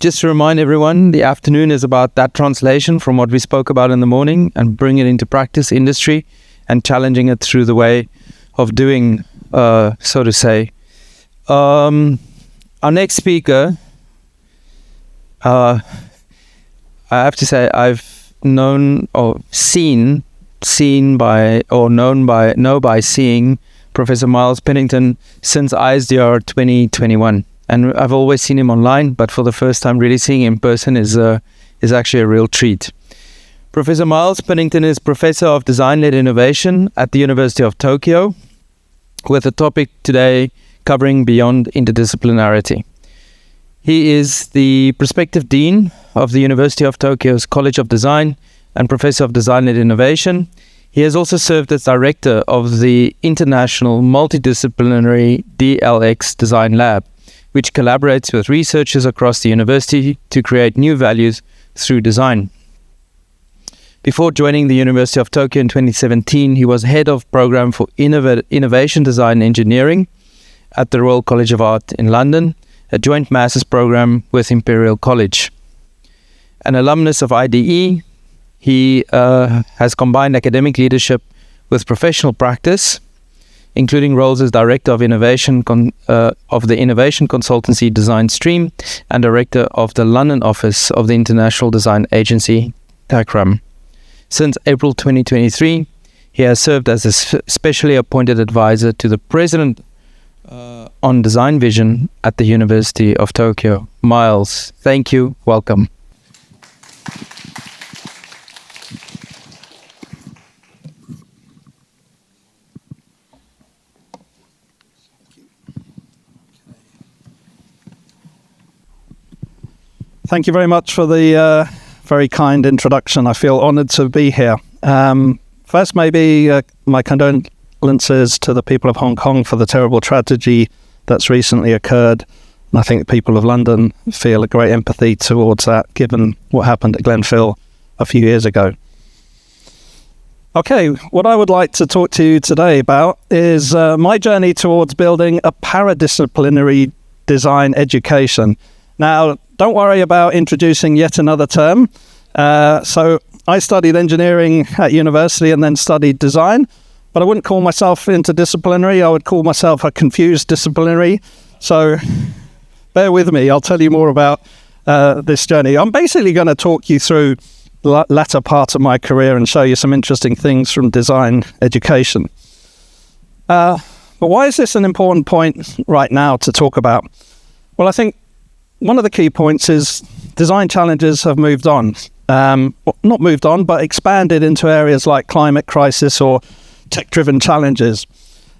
just to remind everyone, the afternoon is about that translation from what we spoke about in the morning and bring it into practice, industry, and challenging it through the way of doing, so to say. Our next speaker, I have to say I've known or know by seeing Professor Miles Pennington since ISDR 2021. And I've always seen him online, but for the first time really seeing him in person is actually a real treat. Professor Miles Pennington is Professor of Design-Led Innovation at the University of Tokyo, with a topic today covering beyond interdisciplinarity. He is the prospective Dean of the University of Tokyo's College of Design and Professor of Design-Led Innovation. He has also served as Director of the International Multidisciplinary DLX Design Lab, which collaborates with researchers across the university to create new values through design. Before joining the University of Tokyo in 2017, he was head of program for Innovation Design Engineering at the Royal College of Art in London, a joint master's program with Imperial College. An alumnus of IDE, he has combined academic leadership with professional practice, including roles as Director of Innovation of the Innovation Consultancy Design Stream and Director of the London office of the International Design Agency, TACRAM. Since April 2023, he has served as a specially appointed advisor to the President on Design Vision at the University of Tokyo. Miles, thank you. Welcome. Thank you very much for the very kind introduction. I feel honoured to be here. First, maybe my condolences to the people of Hong Kong for the terrible tragedy that's recently occurred. And I think the people of London feel a great empathy towards that, given what happened at Glenfell a few years ago. Okay, what I would like to talk to you today about is my journey towards building a paradisciplinary design education. Now, don't worry about introducing yet another term. So I studied engineering at university and then studied design, but I wouldn't call myself interdisciplinary. I would call myself a confused disciplinary. So bear with me. I'll tell you more about this journey. I'm basically going to talk you through the latter part of my career and show you some interesting things from design education. But why is this an important point right now to talk about? Well, I think one of the key points is design challenges have moved on. Not moved on, but expanded into areas like climate crisis or tech-driven challenges.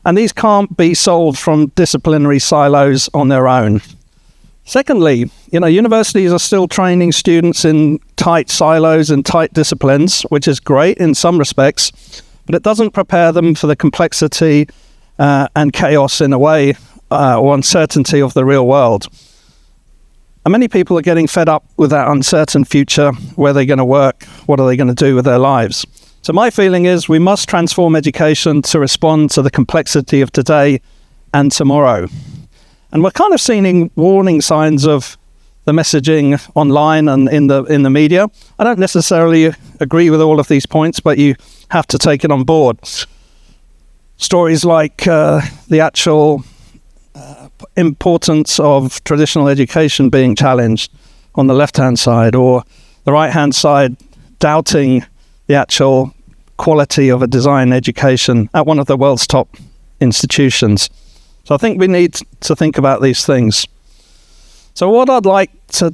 And these can't be solved from disciplinary silos on their own. Secondly, universities are still training students in tight silos and tight disciplines, which is great in some respects, but it doesn't prepare them for the complexity and chaos in a way, or uncertainty of the real world. And many people are getting fed up with that uncertain future, where they're going to work, what are they going to do with their lives. So my feeling is we must transform education to respond to the complexity of today and tomorrow. And we're kind of seeing warning signs of the messaging online and in the media. I don't necessarily agree with all of these points, but you have to take it on board. Stories like the actual importance of traditional education being challenged on the left-hand side, or the right-hand side doubting the actual quality of a design education at one of the world's top institutions. So I think we need to think about these things. So what I'd like to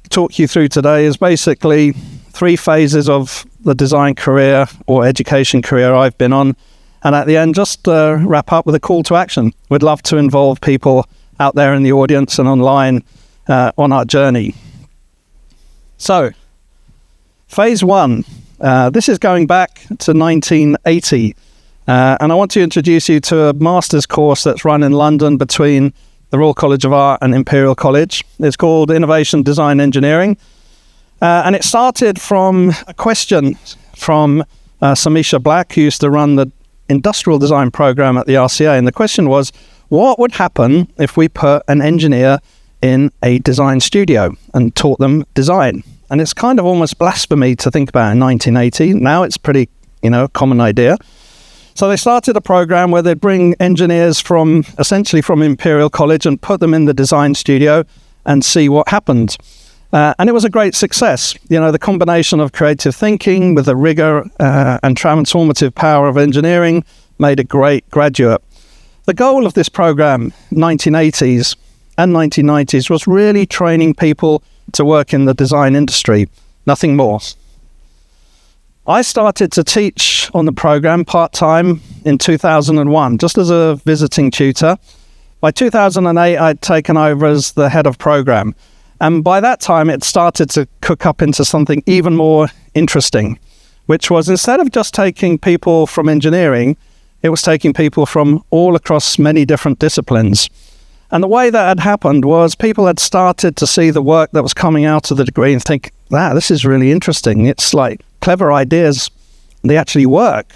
talk you through today is basically 3 phases of the design career or education career I've been on. And at the end, just wrap up with a call to action. We'd love to involve people out there in the audience and online on our journey. So, phase 1. This is going back to 1980. And I want to introduce you to a master's course that's run in London between the Royal College of Art and Imperial College. It's called Innovation Design Engineering. And it started from a question from Samisha Black, who used to run the industrial design program at the RCA. And the question was, what would happen if we put an engineer in a design studio and taught them design. And it's kind of almost blasphemy to think about in 1980. Now it's pretty, common idea. So they started a program where they'd bring engineers essentially from Imperial College and put them in the design studio and see what happened. And it was a great success. The combination of creative thinking with the rigor and transformative power of engineering made a great graduate. The goal of this program, 1980s and 1990s, was really training people to work in the design industry, nothing more. I started to teach on the program part-time in 2001, just as a visiting tutor. By 2008, I'd taken over as the head of program. And by that time, it started to cook up into something even more interesting, which was instead of just taking people from engineering, it was taking people from all across many different disciplines. And the way that had happened was people had started to see the work that was coming out of the degree and think, wow, this is really interesting. It's like clever ideas, they actually work.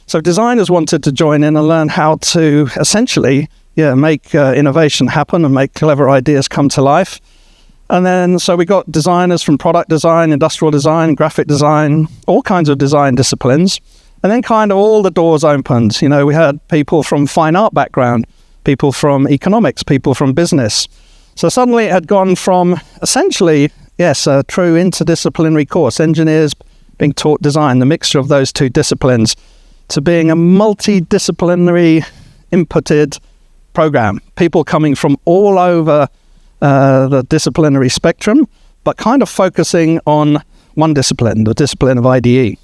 So designers wanted to join in and learn how to essentially make innovation happen and make clever ideas come to life. And then so we got designers from product design, industrial design, graphic design, all kinds of design disciplines. And then kind of all the doors opened. We had people from fine art background, people from economics, people from business. So suddenly it had gone from essentially, a true interdisciplinary course, engineers being taught design, the mixture of those two disciplines, to being a multidisciplinary inputted program. People coming from all over the disciplinary spectrum, but kind of focusing on one discipline, the discipline of IDE.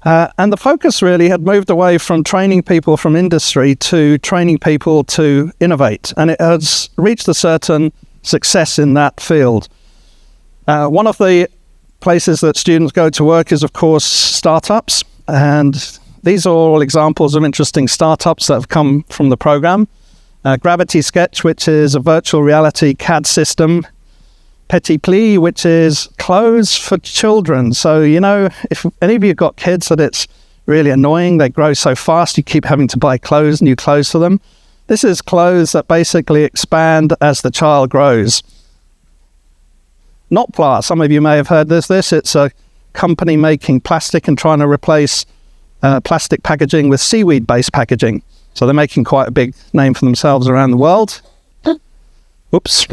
And the focus really had moved away from training people from industry to training people to innovate. And it has reached a certain success in that field. One of the places that students go to work is, of course, startups. And these are all examples of interesting startups that have come from the program. Gravity Sketch, which is a virtual reality CAD system. Petit Pli, which is clothes for children. So, if any of you have got kids that it's really annoying, they grow so fast, you keep having to buy new clothes for them. This is clothes that basically expand as the child grows. Notpla, some of you may have heard this. It's a company making plastic and trying to replace plastic packaging with seaweed-based packaging. So they're making quite a big name for themselves around the world. Oops.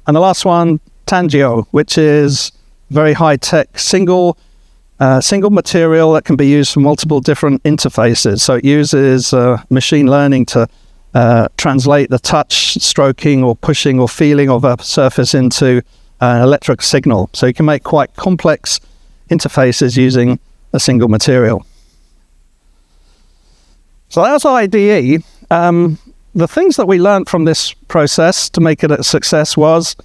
And the last one, Tangio, which is very high-tech single material that can be used for multiple different interfaces. So it uses machine learning to translate the touch, stroking or pushing or feeling of a surface into an electric signal. So you can make quite complex interfaces using a single material. So that's IDE. The things that we learned from this process to make it a success was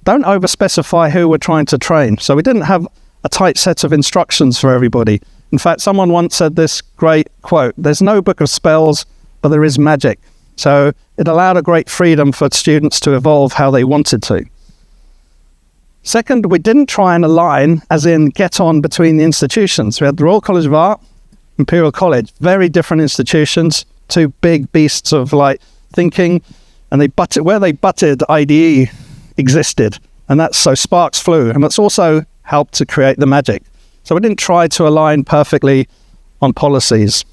don't overspecify who we're trying to train. So we didn't have a tight set of instructions for everybody. In fact, someone once said this great quote, "There's no book of spells, but there is magic." So it allowed a great freedom for students to evolve how they wanted to. Second, we didn't try and align, as in get on between the institutions. We had the Royal College of Art, Imperial College, very different institutions, two big beasts of thinking, and where they butted, IDE existed, and that's so sparks flew, and that's also helped to create the magic. So we didn't try to align perfectly on policies.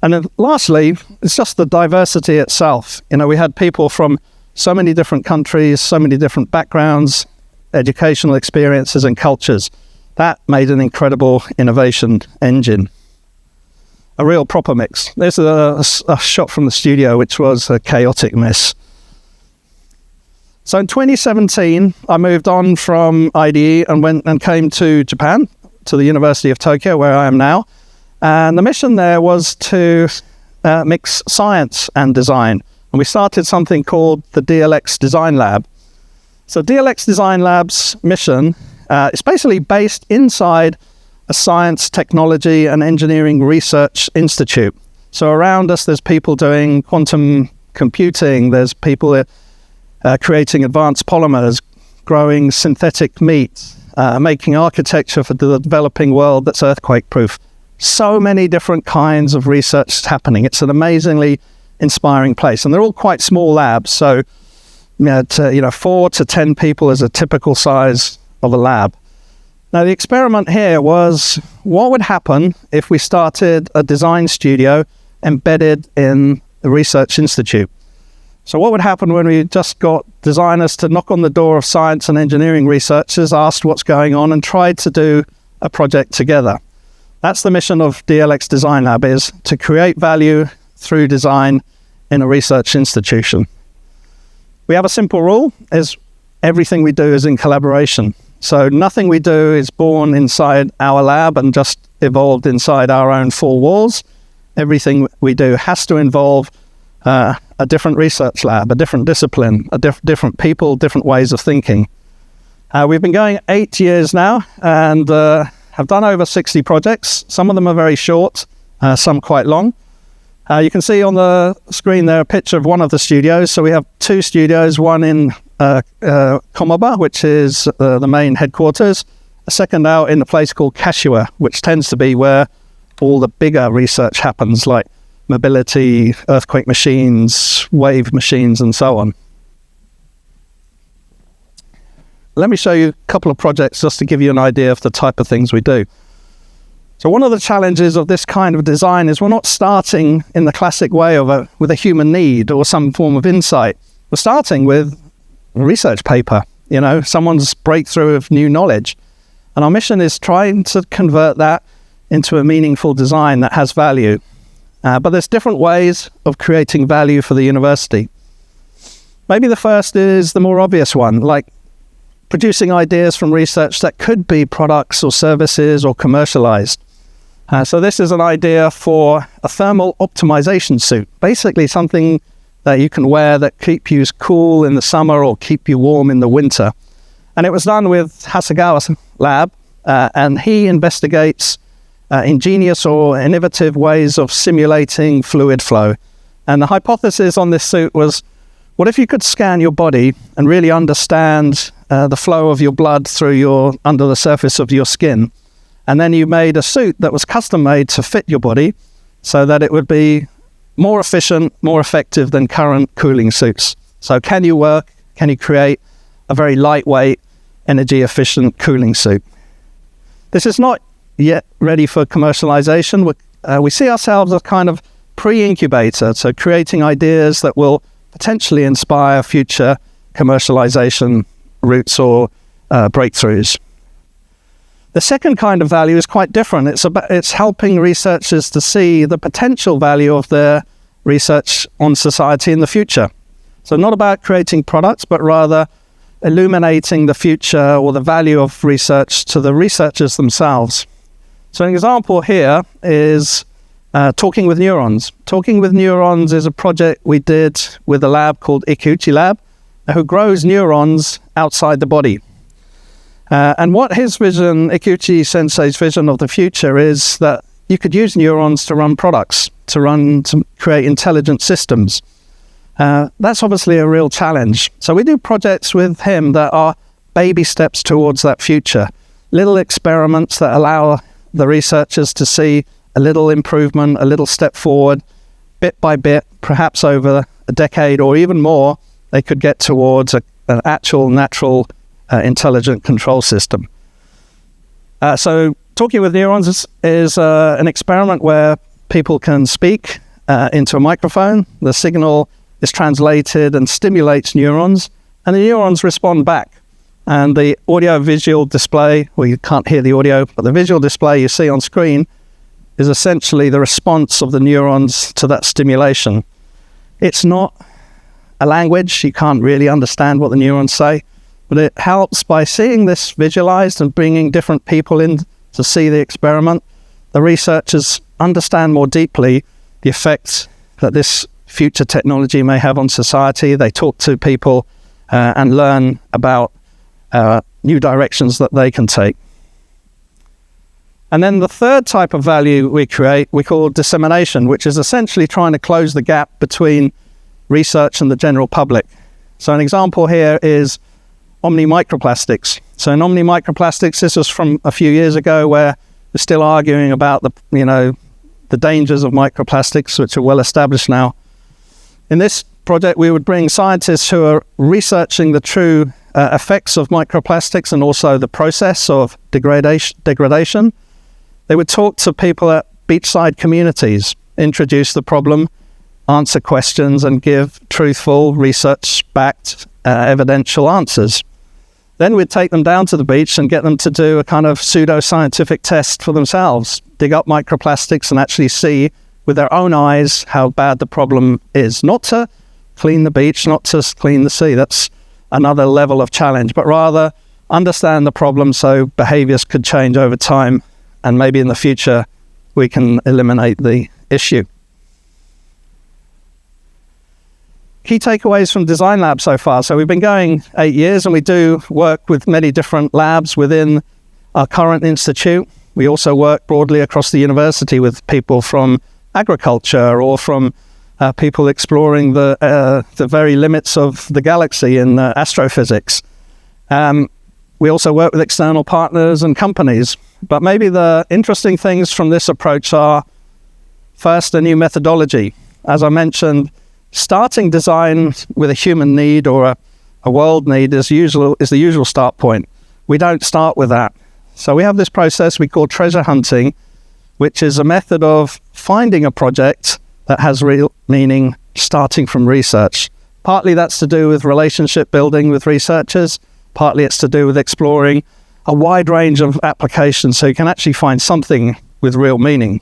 And then lastly, it's just the diversity itself. We had people from so many different countries, so many different backgrounds, educational experiences and cultures. That made an incredible innovation engine. A real proper mix. There's a shot from the studio, which was a chaotic mess. So in 2017, I moved on from IDE and went and came to Japan, to the University of Tokyo, where I am now. And the mission there was to mix science and design. And we started something called the DLX Design Lab. So DLX Design Lab's mission is basically based inside a science, technology, and engineering research institute. So around us, there's people doing quantum computing, there's people creating advanced polymers, growing synthetic meat, making architecture for the developing world that's earthquake-proof. So many different kinds of research happening. It's an amazingly inspiring place. And they're all quite small labs. So, 4 to 10 people is a typical size of a lab. Now, the experiment here was what would happen if we started a design studio embedded in the research institute. So what would happen when we just got designers to knock on the door of science and engineering researchers, asked what's going on, and tried to do a project together? That's the mission of DLX Design Lab, is to create value through design in a research institution. We have a simple rule, is everything we do is in collaboration. So nothing we do is born inside our lab and just evolved inside our own four walls. Everything we do has to involve a different research lab, a different discipline, different people, different ways of thinking. We've been going 8 years now and have done over 60 projects. Some of them are very short, some quite long. You can see on the screen there a picture of one of the studios. So we have 2 studios, one in Komoba, which is the main headquarters, a second out in a place called Kashiwa, which tends to be where all the bigger research happens, like mobility, earthquake machines, wave machines, and so on. Let me show you a couple of projects just to give you an idea of the type of things we do. So one of the challenges of this kind of design is we're not starting in the classic way of with a human need or some form of insight. We're starting with a research paper, someone's breakthrough of new knowledge. And our mission is trying to convert that into a meaningful design that has value. But there's different ways of creating value for the university. Maybe the first is the more obvious one, like producing ideas from research that could be products or services or commercialized. So this is an idea for a thermal optimization suit, basically something that you can wear that keep you cool in the summer or keep you warm in the winter. And it was done with Hasegawa's lab, and he investigates ingenious or innovative ways of simulating fluid flow. And the hypothesis on this suit was, what if you could scan your body and really understand the flow of your blood through under the surface of your skin? And then you made a suit that was custom made to fit your body so that it would be more efficient, more effective than current cooling suits. So can you create a very lightweight, energy efficient cooling suit? This is not yet ready for commercialization. We see ourselves as kind of pre-incubator, so creating ideas that will potentially inspire future commercialization routes or breakthroughs. The second kind of value is quite different. It's helping researchers to see the potential value of their research on society in the future. So not about creating products, but rather illuminating the future or the value of research to the researchers themselves. So an example here is Talking with Neurons. Talking with Neurons is a project we did with a lab called Ikuchi Lab, who grows neurons outside the body. And what his vision, Ikuchi Sensei's vision of the future, is that you could use neurons to run products, to create intelligent systems. That's obviously a real challenge. So we do projects with him that are baby steps towards that future, little experiments that allow the researchers to see a little improvement, a little step forward, bit by bit, perhaps over a decade or even more, they could get towards an actual natural intelligent control system. So Talking with Neurons is an experiment where people can speak into a microphone. The signal is translated and stimulates neurons, and the neurons respond back. And the audio-visual display, well, you can't hear the audio, but the visual display you see on screen is essentially the response of the neurons to that stimulation. It's not a language. You can't really understand what the neurons say, but it helps by seeing this visualized and bringing different people in to see the experiment. The researchers understand more deeply the effects that this future technology may have on society. They talk to people and learn about new directions that they can take. And then the third type of value we create, we call dissemination, which is essentially trying to close the gap between research and the general public. So an example here is omni-microplastics. So in omni-microplastics, this was from a few years ago, where we're still arguing about the dangers of microplastics, which are well established now. In this project, we would bring scientists who are researching the true effects of microplastics and also the process of degradation. They would talk to people at beachside communities, introduce the problem, answer questions, and give truthful, research-backed, evidential answers. Then we'd take them down to the beach and get them to do a kind of pseudo-scientific test for themselves, dig up microplastics and actually see with their own eyes how bad the problem is. Not to clean the beach, not to clean the sea. That's another level of challenge, but rather understand the problem so behaviors could change over time, and maybe in the future we can eliminate the issue. Key takeaways from Design Lab so far. So we've been going 8 years, and we do work with many different labs within our current institute. We also work broadly across the university with people from agriculture or from people exploring the very limits of the galaxy in astrophysics. We also work with external partners and companies. But maybe the interesting things from this approach are, first, a new methodology. As I mentioned, starting design with a human need or a world need is the usual start point. We don't start with that. So we have this process we call treasure hunting, which is a method of finding a project that has real meaning starting from research. Partly that's to do with relationship building with researchers, partly it's to do with exploring a wide range of applications so you can actually find something with real meaning.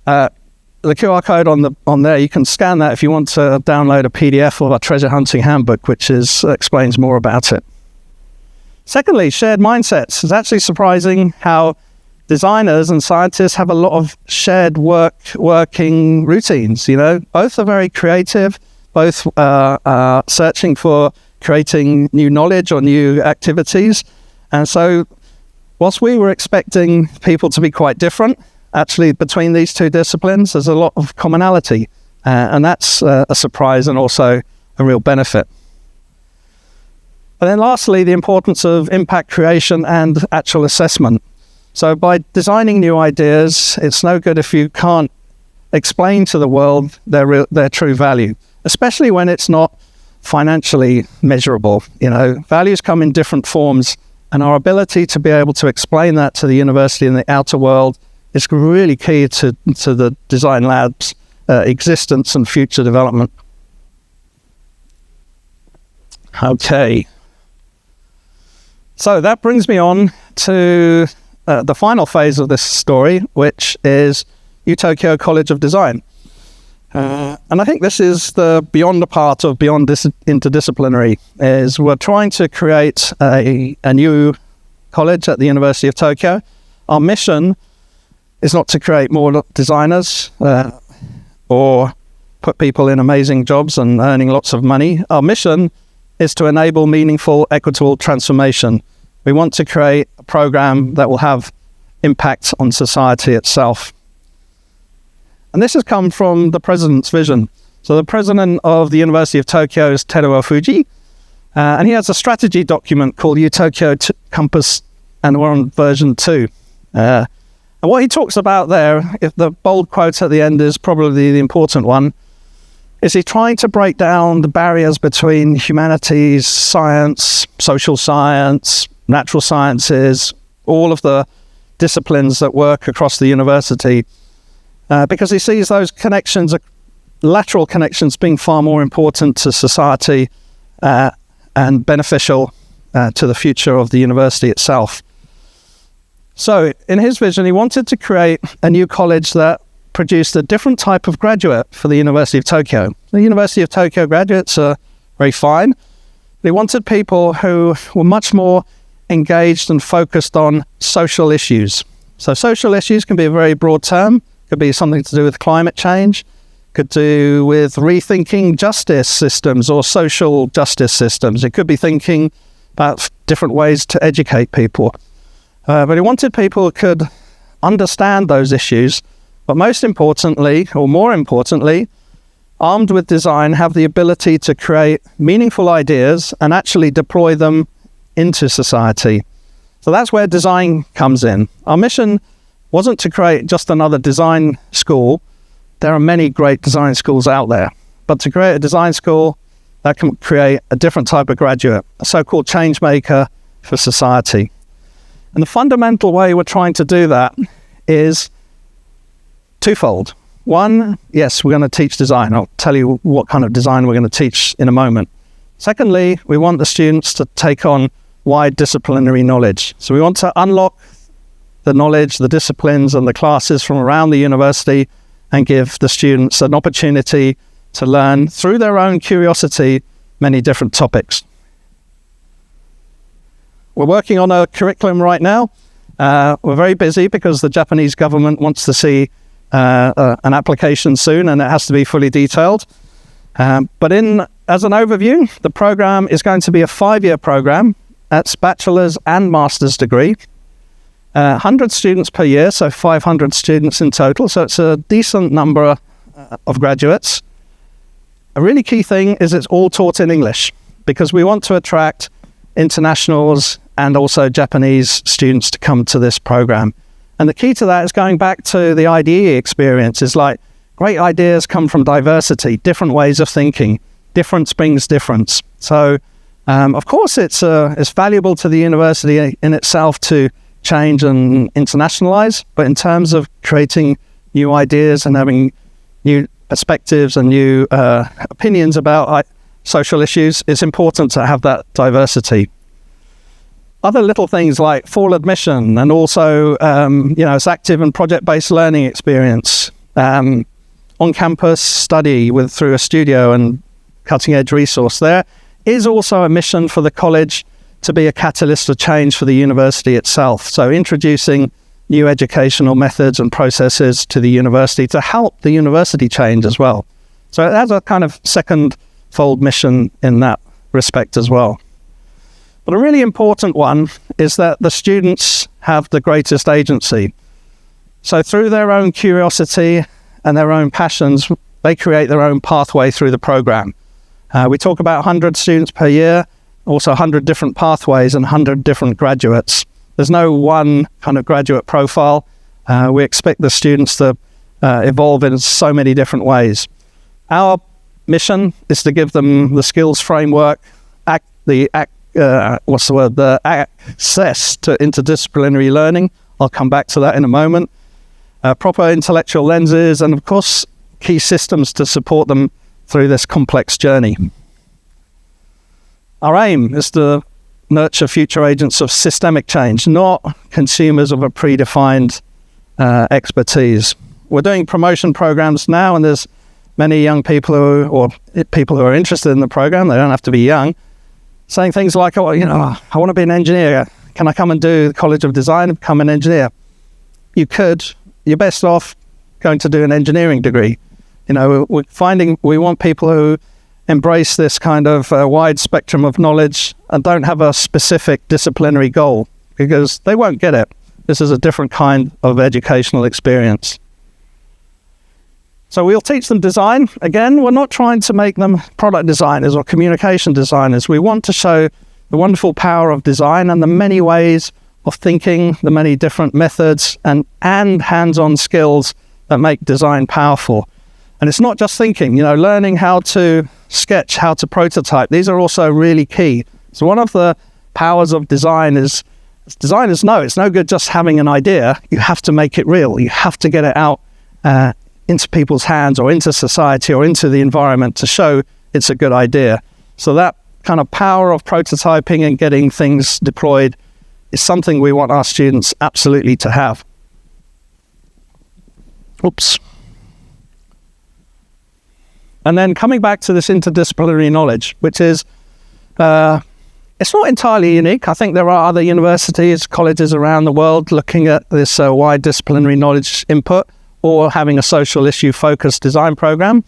The QR code on there, you can scan that if you want to download a PDF of our treasure hunting handbook, which explains more about it. Secondly, shared mindsets. It's actually surprising how designers and scientists have a lot of shared working routines. Both are very creative, both are searching for creating new knowledge or new activities. And so whilst we were expecting people to be quite different, actually between these two disciplines, there's a lot of commonality. And that's a surprise and also a real benefit. And then lastly, the importance of impact creation and actual assessment. So by designing new ideas, it's no good if you can't explain to the world their true value, especially when it's not financially measurable. Values come in different forms, and our ability to be able to explain that to the university and the outer world is really key to the Design Lab's existence and future development. Okay. So that brings me on to the final phase of this story, which is UTokyo College of Design. And I think this is the beyond the part of beyond this interdisciplinary, is we're trying to create a new college at the University of Tokyo. Our mission is not to create more designers or put people in amazing jobs and earning lots of money. Our mission is to enable meaningful, equitable transformation. We want to create a program that will have impact on society itself. And this has come from the president's vision. So the president of the University of Tokyo is Teruo Fuji, and he has a strategy document called UTokyo Compass, and we're on version 2. And what he talks about there, if the bold quote at the end is probably the important one, is he trying to break down the barriers between humanities, science, social science, natural sciences, all of the disciplines that work across the university, because he sees those connections, lateral connections, being far more important to society and beneficial to the future of the university itself. So in his vision, he wanted to create a new college that produced a different type of graduate for the University of Tokyo. The University of Tokyo graduates are very fine. They wanted people who were much more engaged and focused on social issues. So social issues can be a very broad term. Could be something to do with climate change, could do with rethinking justice systems or social justice systems. It could be thinking about different ways to educate people. But he wanted people who could understand those issues, but most importantly, or more importantly, armed with design, have the ability to create meaningful ideas and actually deploy them into society. So that's where design comes in. Our mission wasn't to create just another design school, there are many great design schools out there. But to create a design school that can create a different type of graduate, a so-called change maker for society. And the fundamental way we're trying to do that is twofold. One, yes, we're going to teach design. I'll tell you what kind of design we're going to teach in a moment. Secondly, we want the students to take on wide disciplinary knowledge. So we want to unlock the knowledge, the disciplines and the classes from around the university and give the students an opportunity to learn through their own curiosity many different topics. We're working on a curriculum right now. We're very busy because the Japanese government wants to see an application soon, and it has to be fully detailed. But as an overview, the program is going to be a 5-year program. That's bachelor's and master's degree. 100 students per year, so 500 students in total. So it's a decent number of graduates. A really key thing is it's all taught in English because we want to attract internationals and also Japanese students to come to this program. And the key to that is going back to the IDE experience. Is like great ideas come from diversity, different ways of thinking. Difference brings difference. So, of course, it's valuable to the university in itself to change and internationalize. But in terms of creating new ideas and having new perspectives and new opinions about social issues, it's important to have that diversity. Other little things like full admission and also, it's active and project-based learning experience, on-campus study through a studio and cutting-edge resource. There is also a mission for the college to be a catalyst of change for the university itself. So introducing new educational methods and processes to the university to help the university change as well. So it has a kind of second-fold mission in that respect as well. But a really important one is that the students have the greatest agency. So through their own curiosity and their own passions, they create their own pathway through the program. We talk about 100 students per year, also 100 different pathways and 100 different graduates. There's no one kind of graduate profile. We expect the students to evolve in so many different ways. Our mission is to give them the skills framework, the access to interdisciplinary learning. I'll come back to that in a moment. Proper intellectual lenses, and of course, key systems to support them through this complex journey. Our aim is to nurture future agents of systemic change, not consumers of a predefined expertise. We're doing promotion programs now, and there's many young people who are interested in the program. They don't have to be young, saying things like, I want to be an engineer. Can I come and do the College of Design and become an engineer? You could. You're best off going to do an engineering degree. We're finding we want people who embrace this kind of wide spectrum of knowledge and don't have a specific disciplinary goal, because they won't get it. This is a different kind of educational experience. So we'll teach them design. Again, we're not trying to make them product designers or communication designers. We want to show the wonderful power of design and the many ways of thinking, the many different methods and hands-on skills that make design powerful. And it's not just thinking, learning how to sketch, how to prototype. These are also really key. So one of the powers of design is, as designers know, it's no good just having an idea. You have to make it real. You have to get it out into people's hands or into society or into the environment to show it's a good idea. So that kind of power of prototyping and getting things deployed is something we want our students absolutely to have. Oops. And then coming back to this interdisciplinary knowledge, which is, it's not entirely unique. I think there are other universities, colleges around the world looking at this wide disciplinary knowledge input or having a social issue focused design program.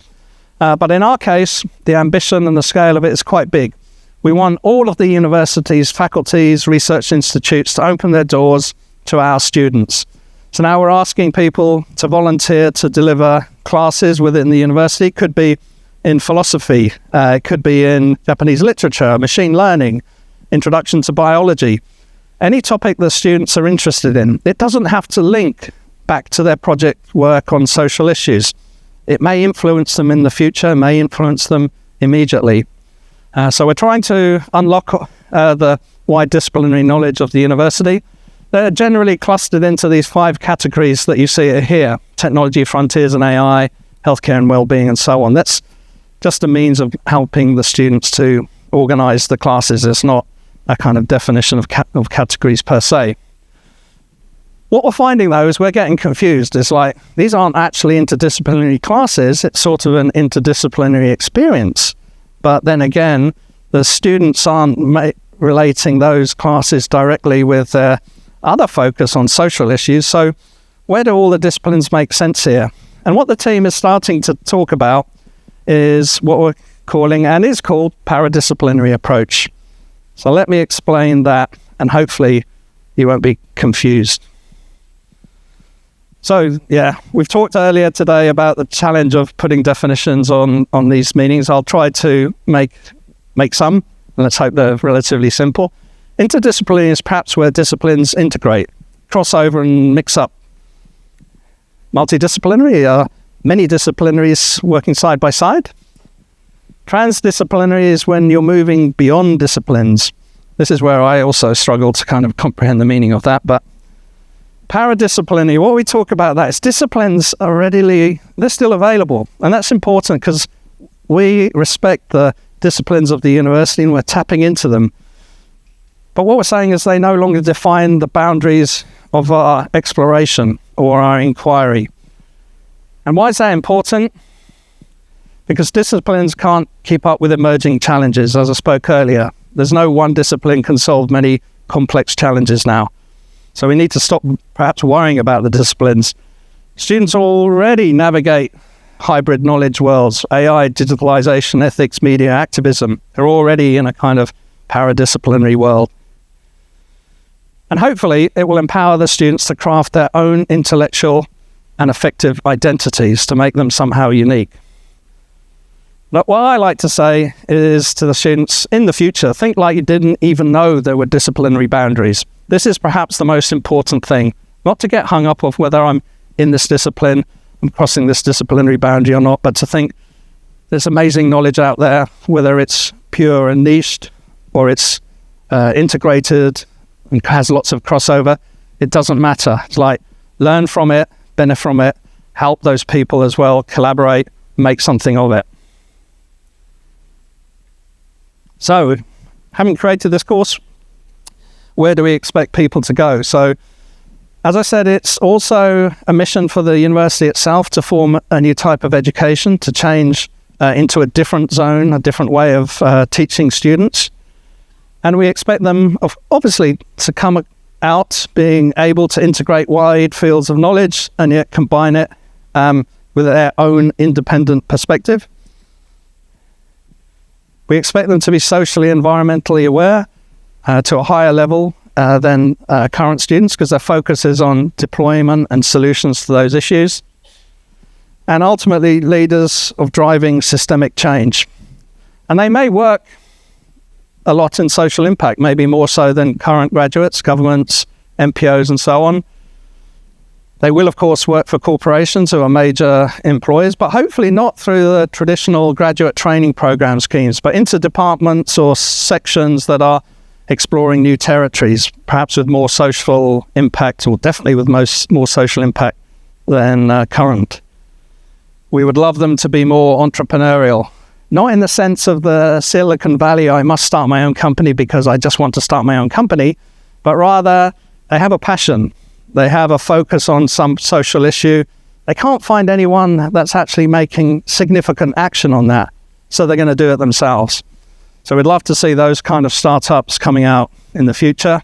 But in our case, the ambition and the scale of it is quite big. We want all of the universities, faculties, research institutes to open their doors to our students. So now we're asking people to volunteer to deliver classes within the university. It could be in philosophy, it could be in Japanese literature, machine learning, introduction to biology, any topic the students are interested in. It doesn't have to link back to their project work on social issues. it may influence them in the future, may influence them immediately. So we're trying to unlock the wide disciplinary knowledge of the university. They're generally clustered into these 5 categories that you see here: technology, frontiers and AI, healthcare and well-being, and so on. That's just a means of helping the students to organize the classes. It's not a kind of definition of categories per se. What we're finding, though, is we're getting confused. It's like, these aren't actually interdisciplinary classes. It's sort of an interdisciplinary experience. But then again, the students aren't relating those classes directly with their other focus on social issues. So where do all the disciplines make sense here? And what the team is starting to talk about is what we're calling, and is called, paradisciplinary approach. So let me explain that, and hopefully you won't be confused. So yeah, we've talked earlier today about the challenge of putting definitions on these meanings. I'll try to make some, and let's hope they're relatively simple. Interdisciplinary is perhaps where disciplines integrate, cross over and mix up. Multidisciplinary are many disciplinaries working side by side. Transdisciplinary is when you're moving beyond disciplines. This is where I also struggle to kind of comprehend the meaning of that. But paradisciplinary, what we talk about that is disciplines are they're still available. And that's important because we respect the disciplines of the university and we're tapping into them. But what we're saying is they no longer define the boundaries of our exploration or our inquiry. And why is that important? Because disciplines can't keep up with emerging challenges. As I spoke earlier, there's no one discipline can solve many complex challenges now. So we need to stop perhaps worrying about the disciplines. Students already navigate hybrid knowledge worlds, AI, digitalization, ethics, media, activism. They're already in a kind of paradisciplinary world. And hopefully it will empower the students to craft their own intellectual and affective identities to make them somehow unique. But what I like to say is to the students, in the future, think like you didn't even know there were disciplinary boundaries. This is perhaps the most important thing, not to get hung up of whether I'm in this discipline, I'm crossing this disciplinary boundary or not, but to think there's amazing knowledge out there, whether it's pure and niched or it's integrated and has lots of crossover. It doesn't matter. It's like, learn from it, benefit from it, help those people as well, collaborate, make something of it. So, having created this course, where do we expect people to go? So, as I said, it's also a mission for the university itself to form a new type of education, to change into a different zone, a different way of teaching students. And we expect them, obviously, to come out being able to integrate wide fields of knowledge and yet combine it with their own independent perspective. We expect them to be socially and environmentally aware to a higher level than current students, because their focus is on deployment and solutions to those issues. And ultimately, leaders of driving systemic change. And they may work a lot in social impact, maybe more so than current graduates, governments, MPOs, and so on. They will, of course, work for corporations who are major employers, but hopefully not through the traditional graduate training program schemes, but into departments or sections that are exploring new territories, perhaps with more social impact, or definitely with more social impact than current. We would love them to be more entrepreneurial, not in the sense of the Silicon Valley, I must start my own company because I just want to start my own company, but rather they have a passion. They have a focus on some social issue. They can't find anyone that's actually making significant action on that, so they're going to do it themselves. So we'd love to see those kind of startups coming out in the future.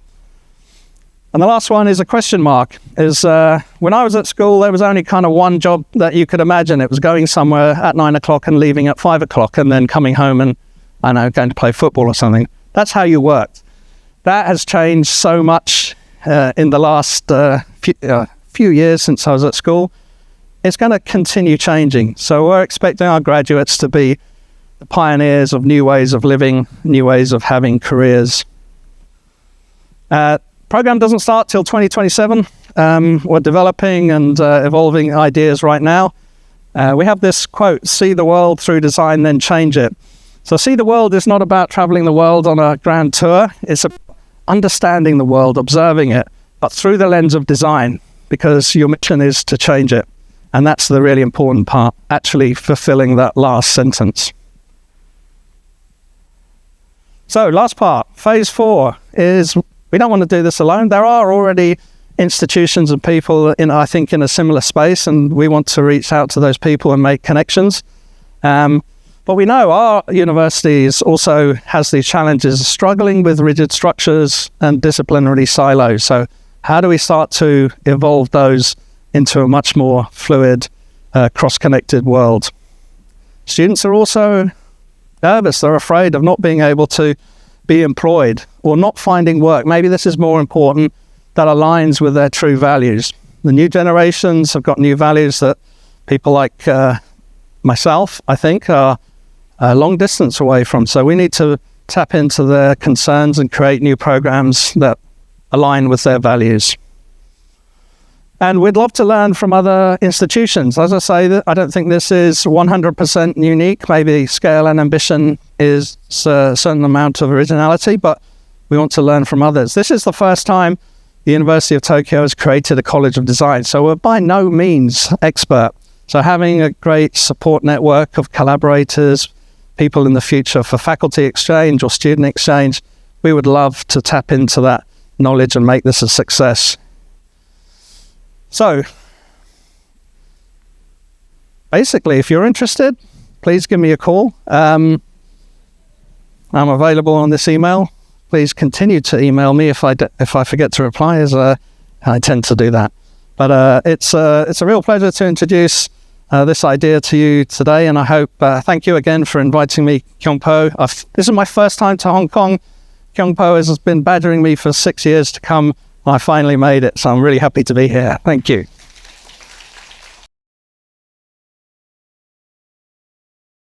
And the last one is a question mark. When I was at school, there was only kind of one job that you could imagine. It was going somewhere at 9 o'clock and leaving at 5 o'clock and then coming home and, I don't know, going to play football or something. That's how you worked. That has changed so much in the last few years since I was at school. It's going to continue changing. So we're expecting our graduates to be the pioneers of new ways of living, new ways of having careers. Program doesn't start till 2027. We're developing and evolving ideas right now, We have this quote, see the world through design, then change it. So see the world is not about traveling the world on a grand tour. It's understanding the world, observing it, but through the lens of design, because your mission is to change it. And that's the really important part, actually fulfilling that last sentence. So last part, phase 4, is we don't want to do this alone. There are already institutions and people I think in a similar space, and we want to reach out to those people and make connections. But we know our universities also has these challenges, struggling with rigid structures and disciplinary silos. So how do we start to evolve those into a much more fluid, cross-connected world? Students are also nervous. They're afraid of not being able to be employed or not finding work. Maybe this is more important, that aligns with their true values. The new generations have got new values that people like myself, I think, are a long distance away from. So we need to tap into their concerns and create new programs that align with their values. And we'd love to learn from other institutions. As I say, I don't think this is 100% unique. Maybe scale and ambition is a certain amount of originality, but we want to learn from others. This is the first time the University of Tokyo has created a College of Design, so we're by no means expert. So having a great support network of collaborators, people in the future for faculty exchange or student exchange, we would love to tap into that knowledge and make this a success. So, basically, if you're interested, please give me a call. I'm available on this email. Please continue to email me if I forget to reply, as I tend to do that. But it's a real pleasure to introduce this idea to you today, and I hope, thank you again for inviting me, Kyungpo. This is my first time to Hong Kong. Kyungpo has been badgering me for 6 years to come. I finally made it, so I'm really happy to be here. Thank you.